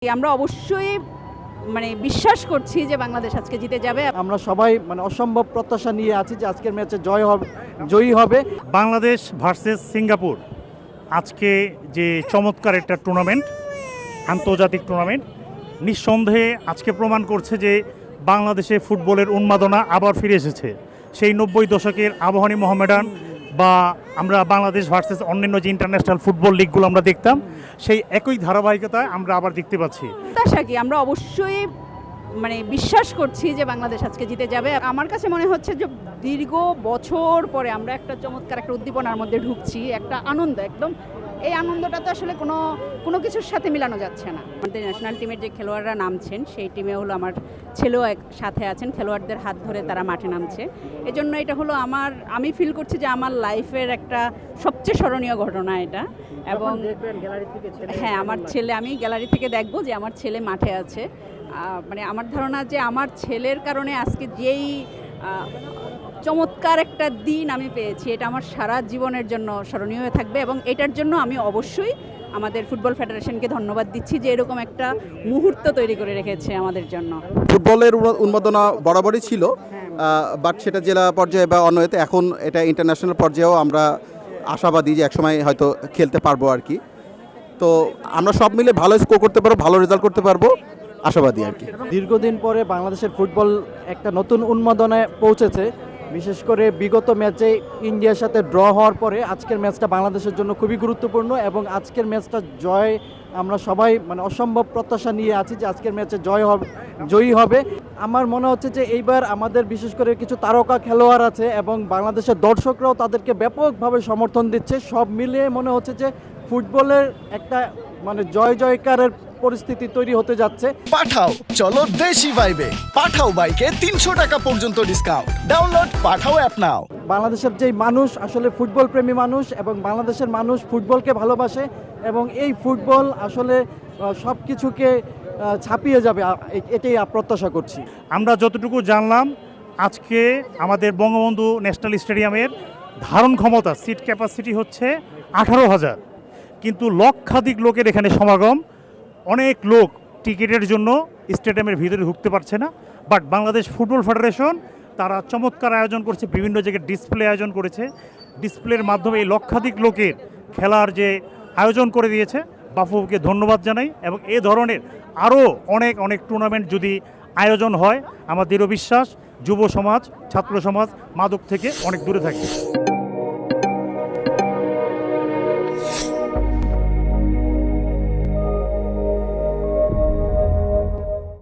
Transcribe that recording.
আমরা অবশ্যই বিশ্বাস করছি যে বাংলাদেশ আজকে জিতে যাবে। আমরা সবাই অসম্ভব প্রত্যাশা নিয়ে আছি যে আজকের ম্যাচে জয়ী হবে। বাংলাদেশ ভার্সেস সিঙ্গাপুর আজকে যে চমৎকার একটা টুর্নামেন্ট, আন্তর্জাতিক টুর্নামেন্ট, নিঃসন্দেহে আজকে প্রমাণ করছে যে বাংলাদেশে ফুটবলের উন্মাদনা আবার ফিরে এসেছে। সেই ৯০ দশকের আবাহনী মোহামেডান বা আমরা বাংলাদেশ ভার্সেস অন্যান্য যে ইন্টারন্যাশনাল ফুটবল লিগগুলো আমরা দেখতাম, সেই একই ধারাবাহিকতায় আমরা আবার দেখতে পাচ্ছি। প্রত্যাশা কি, আমরা অবশ্যই বিশ্বাস করছি যে বাংলাদেশ আজকে জিতে যাবে। আমার কাছে মনে হচ্ছে যে দীর্ঘ বছর পরে আমরা একটা চমৎকার একটা উদ্দীপনার মধ্যে ঢুকছি, একটা আনন্দ, একদম এই আনন্দটা তো আসলে কোনো কিছুর সাথে মিলানো যাচ্ছে না। আমাদের ন্যাশনাল টিমের যে খেলোয়াড়রা নামছেন সেই টিমে হলো আমার ছেলেও সাথে আছেন, খেলোয়াড়দের হাত ধরে তারা মাঠে নামছে। এজন্য এটা হলো আমি ফিল করছি যে আমার লাইফের একটা সবচেয়ে স্মরণীয় ঘটনা এটা। এবং হ্যাঁ, আমার ছেলে, আমি গ্যালারি থেকে দেখবো যে আমার ছেলে মাঠে আছে। আমার ধারণা যে আমার ছেলের কারণে আজকে যেই চমৎকার একটা দিন আমি পেয়েছি, এটা আমার সারা জীবনের জন্য স্মরণীয় হয়ে থাকবে। এবং এটার জন্য আমি অবশ্যই আমাদের ফুটবল ফেডারেশনকে ধন্যবাদ দিচ্ছি যে এরকম একটা মুহূর্ত তৈরি করে রেখেছে আমাদের জন্য। ফুটবলের উন্মাদনা বরাবরই ছিল, বাট সেটা জেলা পর্যায়ে বা অন্যতে, এখন এটা ইন্টারন্যাশনাল পর্যায়েও আমরা আশাবাদী যে একসময় হয়তো খেলতে পারবো আর কি। তো আমরা সব মিলে ভালো স্কোর করতে পারবো, ভালো রেজাল্ট করতে পারবো, আশাবাদী আর কি। দীর্ঘদিন পরে বাংলাদেশের ফুটবল একটা নতুন উন্মাদনায় পৌঁছেছে। বিশেষ করে বিগত ম্যাচে ইন্ডিয়ার সাথে ড্র হওয়ার পরে আজকের ম্যাচটা বাংলাদেশের জন্য খুবই গুরুত্বপূর্ণ এবং আজকের ম্যাচটা জয় আমরা সবাই অসম্ভব প্রত্যাশা নিয়ে আছি যে আজকের ম্যাচে জয়ী হবে। আমার মনে হচ্ছে যে এইবার আমাদের বিশেষ করে কিছু তারকা খেলোয়াড় আছে এবং বাংলাদেশের দর্শকরাও তাদেরকে ব্যাপকভাবে সমর্থন দিচ্ছে। সব মিলিয়ে মনে হচ্ছে যে ফুটবলের একটা জয় জয়কারের পরিস্থিতি তৈরি হতে যাচ্ছে। পাঠাও চলো দেশি ভাইবে, পাঠাও বাইকে ৩০০ টাকা পর্যন্ত ডিসকাউন্ট। ডাউনলোড পাঠাও অ্যাপ নাও। বাংলাদেশের যেই মানুষ আসলে ফুটবল প্রেমী মানুষ এবং বাংলাদেশের মানুষ ফুটবলকে ভালোবাসে এবং এই ফুটবল আসলে সব কিছুকে ছাপিয়ে যাবে, এটাই প্রত্যাশা করছি। আমরা যতটুকু জানলাম, আজকে আমাদের বঙ্গবন্ধু ন্যাশনাল স্টেডিয়ামের ধারণ ক্ষমতা, সিট ক্যাপাসিটি হচ্ছে 18,000, কিন্তু লক্ষাধিক লোকের এখানে সমাগম। অনেক লোক টিকিটের জন্য স্টেডিয়ামের ভিতরে ঢুকতে পারছে না, বাট বাংলাদেশ ফুটবল ফেডারেশন তারা চমৎকার আয়োজন করছে, বিভিন্ন জায়গায় ডিসপ্লে আয়োজন করেছে। ডিসপ্লের মাধ্যমে এই লক্ষাধিক লোকের খেলার যে আয়োজন করে দিয়েছে, বাফুকে ধন্যবাদ জানাই। এবং এ ধরনের আরও অনেক অনেক টুর্নামেন্ট যদি আয়োজন হয়, আমার দৃঢ় বিশ্বাস যুব সমাজ, ছাত্র সমাজ মাদক থেকে অনেক দূরে থাকবে।